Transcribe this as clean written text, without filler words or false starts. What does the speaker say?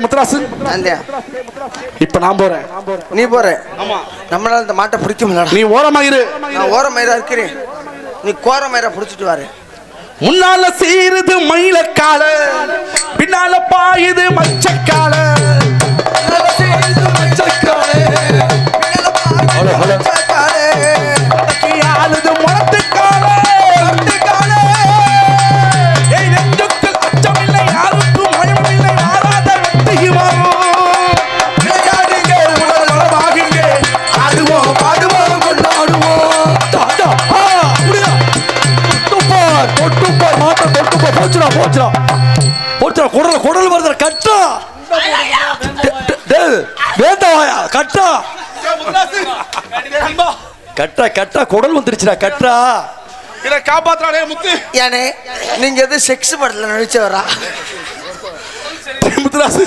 முத்துராசு இப்ப நான் போறேன், நீ போற. நம்மளால இந்த மாட்டை பிடிக்க முடியல. நீ ஓரமாயிரு. நான் ஓரமயிரா இருக்கிறேன், நீ கோரமயிரா பிடிச்சிட்டு வாரு. முன்னால சீருது மயிலக்கால, பின்னால பாயுது மச்சக்கால. ஆளுது முளத்துக்கால. நெஞ்சுக்குள் அச்சமில்லை, யாருக்கும் பயமில்லை, ஆறாத வெற்றியுமாகும். ஆடுவோம் பாடுவோம் கொண்டாடுவோம். தொட்டுப்பார் மாட்ட தொட்டுப்பா. போச்சுடா போச்சுடா போச்சுடா. குடல் குடல் வருது. கட்டா வேண்டாயா கட்டா கட்டா கட்டா. குடல் வந்துருச்சுடா கட்டா. இதை காப்பாத்துறானே முத்து. ஏனே நீங்க எது செக்ஸ் படத்துல நடிச்சவரா? முத்துராசு